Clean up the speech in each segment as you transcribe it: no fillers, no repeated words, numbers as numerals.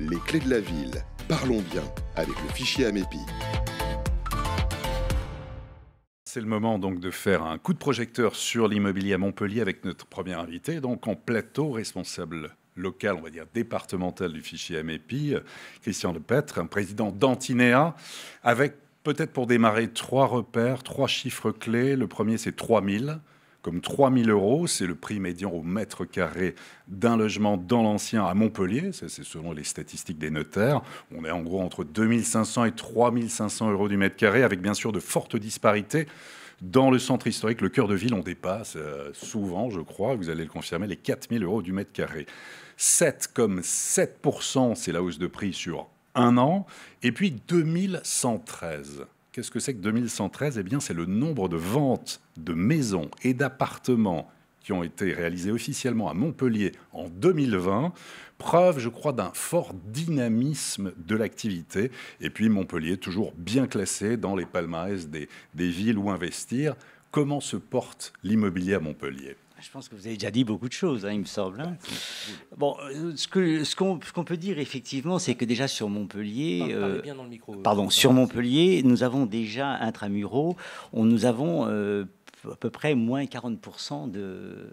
Les clés de la ville. Parlons bien avec le fichier Amépi. C'est le moment donc de faire un coup de projecteur sur l'immobilier à Montpellier avec notre premier invité, donc en plateau, responsable local, on va dire départemental du fichier Amépi, Christian Lepêtre, un président d'Antinéa, avec peut-être pour démarrer 3 repères, 3 chiffres clés. Le premier, c'est 3000. Comme 3 000 €, c'est le prix médian au mètre carré d'un logement dans l'ancien à Montpellier. Ça, c'est selon les statistiques des notaires. On est en gros entre 2 500 et 3 500 € du mètre carré, avec bien sûr de fortes disparités. Dans le centre historique, le cœur de ville, on dépasse souvent, je crois, vous allez le confirmer, les 4 000 € du mètre carré. 7%, c'est la hausse de prix sur un an. Et puis 2113. Qu'est-ce que c'est que 2113 ? Eh bien, c'est le nombre de ventes de maisons et d'appartements qui ont été réalisées officiellement à Montpellier en 2020. Preuve, je crois, d'un fort dynamisme de l'activité. Et puis Montpellier, toujours bien classé dans les palmarès des villes où investir. Comment se porte l'immobilier à Montpellier ? Je pense que vous avez déjà dit beaucoup de choses, il me semble. Bon, ce qu'on peut dire effectivement, c'est que déjà sur Montpellier, Parlez bien dans le micro. sur Montpellier, nous avons déjà intramuros, nous avons à peu près moins 40% de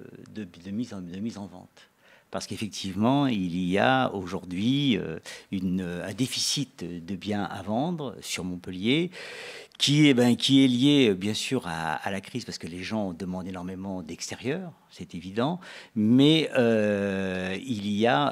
mise en vente. Parce qu'effectivement, il y a aujourd'hui un déficit de biens à vendre sur Montpellier qui est lié bien sûr à la crise parce que les gens demandent énormément d'extérieur, c'est évident, mais il y a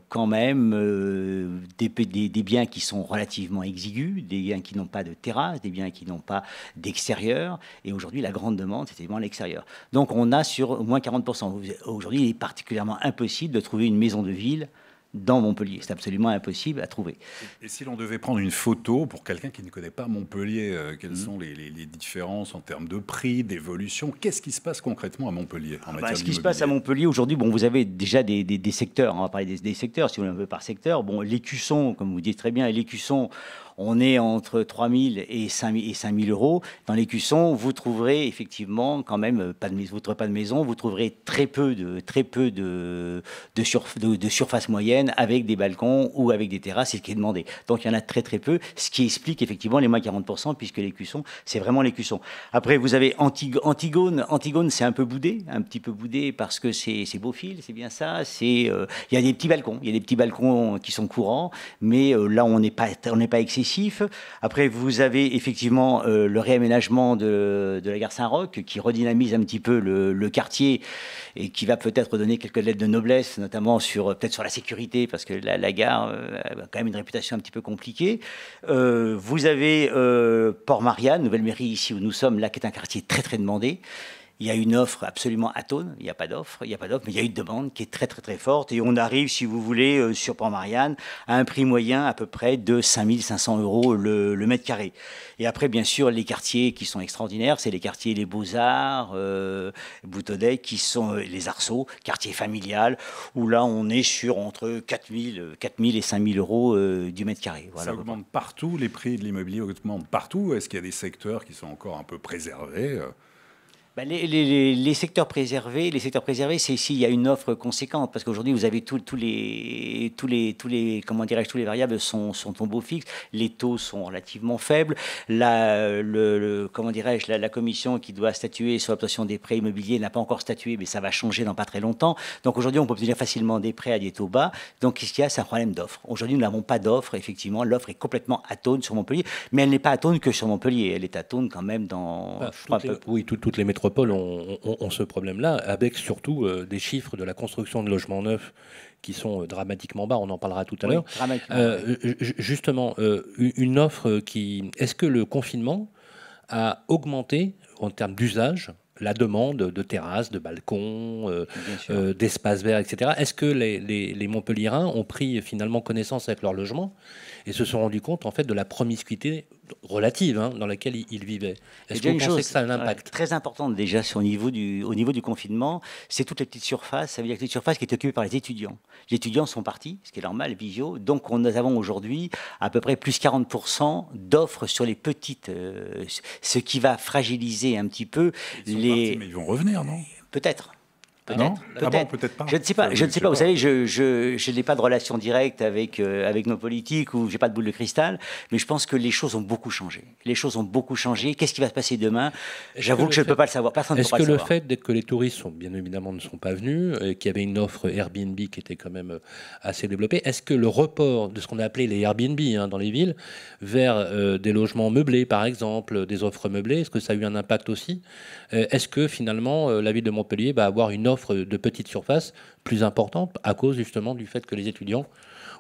quand même des biens qui sont relativement exigus, des biens qui n'ont pas de terrasse, des biens qui n'ont pas d'extérieur, et aujourd'hui la grande demande c'est évidemment l'extérieur. Donc on a sur moins 40%. Aujourd'hui il est particulièrement impossible de trouver une maison de ville dans Montpellier. C'est absolument impossible à trouver. Et si l'on devait prendre une photo pour quelqu'un qui ne connaît pas Montpellier, quelles sont les différences en termes de prix, d'évolution ? Qu'est-ce qui se passe concrètement à Montpellier en matière Ce qui se passe à Montpellier aujourd'hui, vous avez déjà des secteurs. On va parler des secteurs, si vous voulez, un peu par secteur. Bon, l'Écusson, comme vous dites très bien, l'Écusson, on est entre 3 000 et 5 000 €. Dans l'Écusson, vous trouverez effectivement quand même vous ne trouverez pas de maison, vous trouverez très peu de surface moyenne avec des balcons ou avec des terrasses, c'est ce qui est demandé. Donc il y en a très peu, ce qui explique effectivement les moins 40%, puisque l'Écusson, c'est vraiment l'Écusson. Après, vous avez Antigone. Antigone, c'est un petit peu boudé parce que c'est Beaufil, c'est bien ça. Il y a des petits balcons, qui sont courants, mais là on n'est pas excessif. Après, vous avez effectivement le réaménagement de la gare Saint-Roch qui redynamise un petit peu le quartier et qui va peut-être donner quelques lettres de noblesse, notamment peut-être sur la sécurité, parce que la gare a quand même une réputation un petit peu compliquée. Vous avez Port-Marianne, nouvelle mairie ici où nous sommes, là, qui est un quartier très demandé. Il y a une offre absolument atone, il n'y a pas d'offre, mais il y a une demande qui est très forte. Et on arrive, si vous voulez, sur Port-Marianne, à un prix moyen à peu près de 5 500 € le mètre carré. Et après, bien sûr, les quartiers qui sont extraordinaires, c'est les quartiers Les Beaux-Arts, Boutonnais, qui sont les Arceaux, quartier familial, où là, on est sur entre 4 000 et 5 000 € du mètre carré. Voilà, ça augmente partout, les prix de l'immobilier augmentent partout. Est-ce qu'il y a des secteurs qui sont encore un peu préservés ? Les secteurs préservés, c'est s'il y a une offre conséquente, parce qu'aujourd'hui vous avez tous les variables sont au beau fixe, les taux sont relativement faibles, la commission qui doit statuer sur l'obtention des prêts immobiliers n'a pas encore statué, mais ça va changer dans pas très longtemps. Donc aujourd'hui on peut obtenir facilement des prêts à des taux bas. Donc qu'est-ce qu'il y a ? C'est un problème d'offre. Aujourd'hui nous n'avons pas d'offre, effectivement, l'offre est complètement atone sur Montpellier, mais elle n'est pas atone que sur Montpellier, elle est atone quand même dans toutes les métropoles ont ce problème-là, avec surtout des chiffres de la construction de logements neufs qui sont dramatiquement bas, on en parlera tout à l'heure. Justement, une offre Est-ce que le confinement a augmenté, en termes d'usage, la demande de terrasses, de balcons, d'espaces verts, etc. Est-ce que les Montpelliérains ont pris finalement connaissance avec leur logement et se sont rendus compte en fait de la promiscuité relative dans laquelle ils vivaient? Est-ce que vous pensez que ça a un impact très importante déjà au niveau du confinement, c'est toutes les petites surfaces. Ça veut dire que les petites surfaces qui étaient occupées par les étudiants. Les étudiants sont partis, ce qui est normal, visio. Donc nous avons aujourd'hui à peu près plus 40% d'offres sur les petites, ce qui va fragiliser un petit peu mais ils vont revenir, non ? Peut-être. Peut-être. Peut-être pas. Je ne sais pas. Vous savez, je n'ai pas de relation directe avec nos politiques ou j'ai pas de boule de cristal, mais je pense que les choses ont beaucoup changé. Qu'est-ce qui va se passer demain? J'avoue que je ne peux pas le savoir. Personne ne peut pas le savoir. Est-ce que le fait que les touristes bien évidemment ne sont pas venus, qu'il y avait une offre Airbnb qui était quand même assez développée, est-ce que le report de ce qu'on a appelé les Airbnb dans les villes vers des logements meublés, par exemple, des offres meublées, est-ce que ça a eu un impact aussi? Est-ce que finalement la ville de Montpellier va avoir une offre de petite surface plus importante à cause justement du fait que les étudiants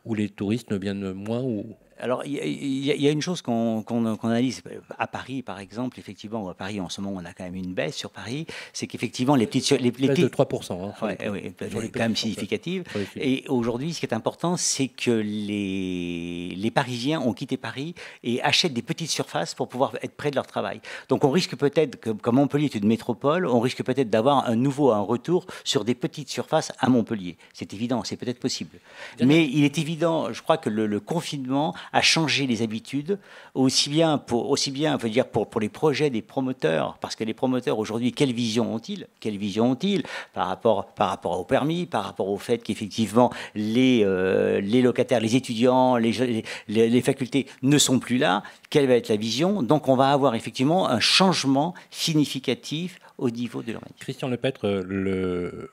ou les touristes ne viennent moins Alors, il y a une chose qu'on analyse à Paris, par exemple. Effectivement, à Paris, en ce moment, on a quand même une baisse sur Paris. C'est qu'effectivement, les petites... de 3%. Oui, quand même significative. Et aujourd'hui, ce qui est important, c'est que les Parisiens ont quitté Paris et achètent des petites surfaces pour pouvoir être près de leur travail. Donc, on risque peut-être, comme Montpellier est une métropole, on risque peut-être d'avoir un retour sur des petites surfaces à Montpellier. C'est évident, c'est peut-être possible. Mais il est évident, je crois que le confinement à changer les habitudes, aussi bien pour les projets des promoteurs, parce que les promoteurs aujourd'hui, quelle vision ont-ils par rapport au permis, par rapport au fait qu'effectivement les locataires, les étudiants, les facultés ne sont plus là, quelle va être la vision? Donc on va avoir effectivement un changement significatif au niveau de l'urbanisme. Christian Lepêtre,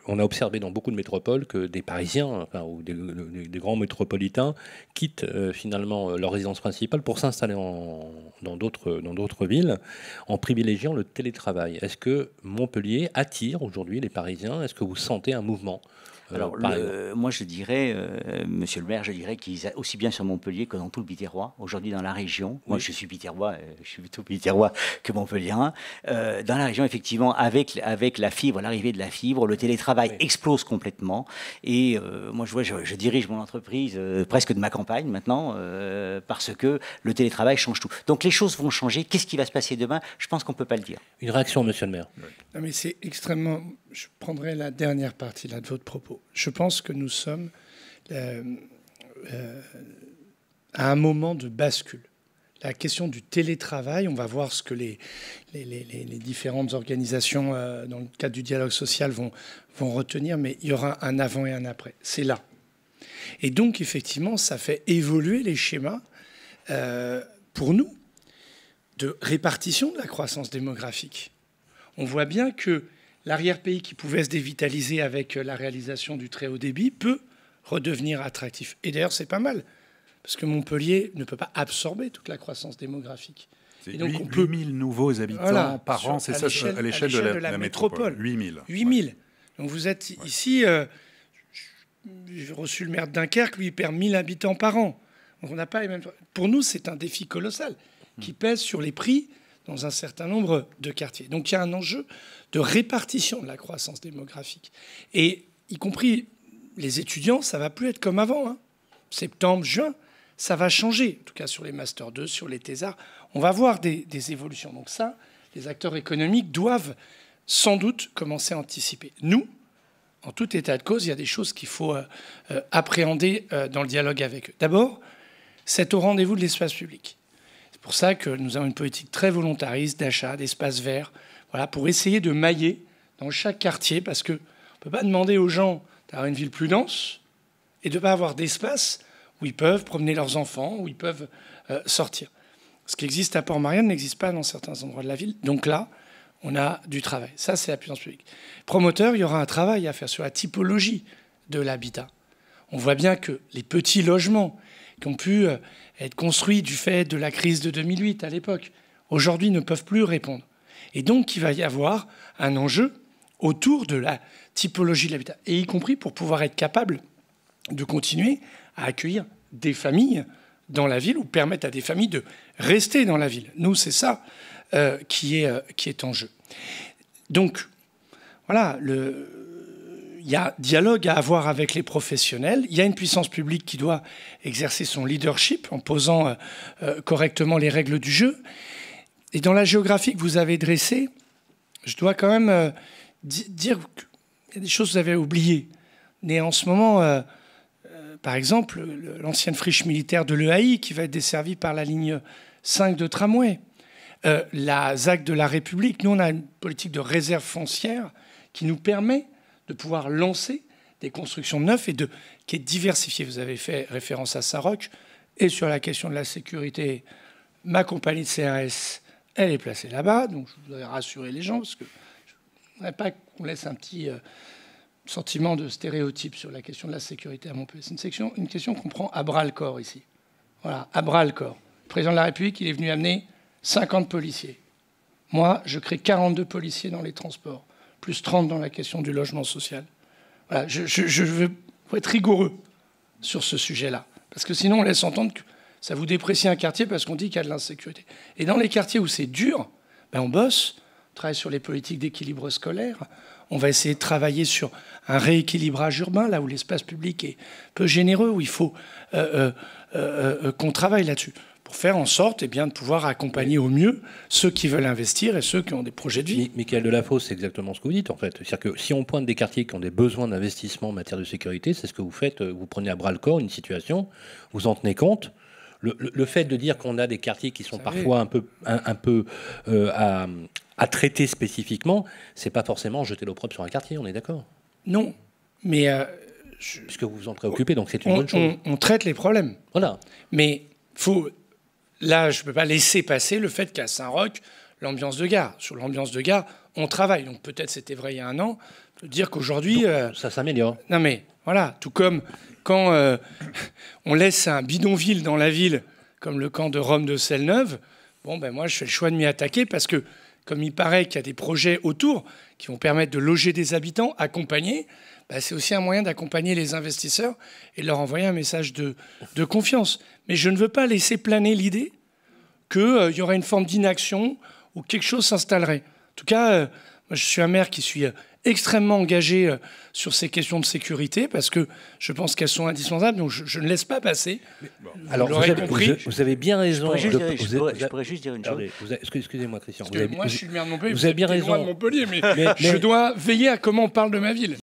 on a observé dans beaucoup de métropoles que des Parisiens ou des grands métropolitains quittent finalement leur résidence principale pour s'installer dans d'autres villes en privilégiant le télétravail. Est-ce que Montpellier attire aujourd'hui les Parisiens? Est-ce que vous sentez un mouvement? Alors, moi, je dirais, monsieur le maire, qu'il y a aussi bien sur Montpellier que dans tout le Biterrois, aujourd'hui dans la région. Moi, je suis Biterrois, je suis plutôt Biterrois que Montpellierin. Dans la région, effectivement, avec la fibre, l'arrivée de la fibre, le télétravail explose complètement. Et moi, je dirige mon entreprise presque de ma campagne maintenant, parce que le télétravail change tout. Donc, les choses vont changer. Qu'est-ce qui va se passer demain? Je pense qu'on ne peut pas le dire. Une réaction, monsieur le maire? Non, mais c'est extrêmement... Je prendrai la dernière partie là, de votre propos. Je pense que nous sommes à un moment de bascule. La question du télétravail, on va voir ce que les différentes organisations dans le cadre du dialogue social vont retenir, mais il y aura un avant et un après. C'est là. Et donc, effectivement, ça fait évoluer les schémas pour nous de répartition de la croissance démographique. On voit bien que l'arrière-pays qui pouvait se dévitaliser avec la réalisation du très haut débit peut redevenir attractif. Et d'ailleurs, c'est pas mal, parce que Montpellier ne peut pas absorber toute la croissance démographique. Et donc, 8 000 nouveaux habitants par an, c'est ça, à l'échelle de la métropole. 8 000. Donc vous êtes ici, j'ai reçu le maire de Dunkerque, lui, il perd 1 000 habitants par an. Donc on n'a pas les mêmes... Pour nous, c'est un défi colossal qui pèse sur les prix dans un certain nombre de quartiers. Donc il y a un enjeu de répartition de la croissance démographique. Et y compris les étudiants, ça ne va plus être comme avant. Septembre, juin, ça va changer. En tout cas sur les Master 2, sur les thésards, on va voir des évolutions. Donc ça, les acteurs économiques doivent sans doute commencer à anticiper. Nous, en tout état de cause, il y a des choses qu'il faut appréhender dans le dialogue avec eux. D'abord, c'est au rendez-vous de l'espace public. C'est pour ça que nous avons une politique très volontariste d'achat d'espaces verts, voilà, pour essayer de mailler dans chaque quartier, parce qu'on ne peut pas demander aux gens d'avoir une ville plus dense et de ne pas avoir d'espace où ils peuvent promener leurs enfants, où ils peuvent sortir. Ce qui existe à Port-Marianne n'existe pas dans certains endroits de la ville. Donc là, on a du travail. Ça, c'est la puissance publique. Promoteur, il y aura un travail à faire sur la typologie de l'habitat. On voit bien que les petits logements qui ont pu être construits du fait de la crise de 2008 à l'époque, aujourd'hui ne peuvent plus répondre. Et donc, il va y avoir un enjeu autour de la typologie de l'habitat, et y compris pour pouvoir être capable de continuer à accueillir des familles dans la ville ou permettre à des familles de rester dans la ville. Nous, c'est ça qui est en jeu. Donc, voilà, il y a dialogue à avoir avec les professionnels. Il y a une puissance publique qui doit exercer son leadership en posant correctement les règles du jeu. Et dans la géographie que vous avez dressée, je dois quand même dire qu'il y a des choses que vous avez oubliées. Mais en ce moment, par exemple, l'ancienne friche militaire de l'EAI qui va être desservie par la ligne 5 de tramway. La ZAC de la République, nous on a une politique de réserve foncière qui nous permet de pouvoir lancer des constructions neuves et qui est diversifiée. Vous avez fait référence à Saint-Roch, et sur la question de la sécurité, ma compagnie de CRS, elle est placée là-bas, donc je voudrais rassurer les gens, parce que je ne voudrais pas qu'on laisse un petit sentiment de stéréotype sur la question de la sécurité à Montpellier. C'est une question qu'on prend à bras-le-corps ici. Voilà, à bras-le-corps. Le président de la République, il est venu amener 50 policiers. Moi, je crée 42 policiers dans les transports, plus 30 dans la question du logement social. Voilà, je veux être rigoureux sur ce sujet-là, parce que sinon on laisse entendre que ça vous déprécie un quartier parce qu'on dit qu'il y a de l'insécurité. Et dans les quartiers où c'est dur, on bosse, on travaille sur les politiques d'équilibre scolaire, on va essayer de travailler sur un rééquilibrage urbain, là où l'espace public est peu généreux, où il faut qu'on travaille là-dessus, pour faire en sorte de pouvoir accompagner au mieux ceux qui veulent investir et ceux qui ont des projets de vie. Michael Delafosse, c'est exactement ce que vous dites, en fait. C'est-à-dire que si on pointe des quartiers qui ont des besoins d'investissement en matière de sécurité, c'est ce que vous faites. Vous prenez à bras-le-corps une situation, vous en tenez compte. Le fait de dire qu'on a des quartiers qui sont parfois un peu à traiter spécifiquement, c'est pas forcément jeter l'opprobre sur un quartier, on est d'accord? Non, mais... puisque vous vous en préoccupez, donc c'est une bonne chose. On traite les problèmes. Voilà. Mais là, je ne peux pas laisser passer le fait qu'à Saint-Roch, l'ambiance de gare. Sur l'ambiance de gare, on travaille. Donc peut-être c'était vrai il y a un an. Je peux dire qu'aujourd'hui... ça s'améliore. Non mais voilà, tout comme quand on laisse un bidonville dans la ville, comme le camp de Rome de Selle-Neuve, moi je fais le choix de m'y attaquer parce que comme il paraît qu'il y a des projets autour qui vont permettre de loger des habitants accompagnés, c'est aussi un moyen d'accompagner les investisseurs et de leur envoyer un message de confiance. Mais je ne veux pas laisser planer l'idée qu'il y aurait une forme d'inaction ou quelque chose s'installerait. En tout cas, moi, je suis un maire qui suis extrêmement engagé sur ces questions de sécurité parce que je pense qu'elles sont indispensables, donc je ne laisse pas passer. Alors, vous avez bien raison. Je pourrais juste dire une chose. Excusez-moi, Christian. Moi, je suis le maire de Montpellier. Vous avez bien raison. De Montpellier, mais je dois veiller à comment on parle de ma ville.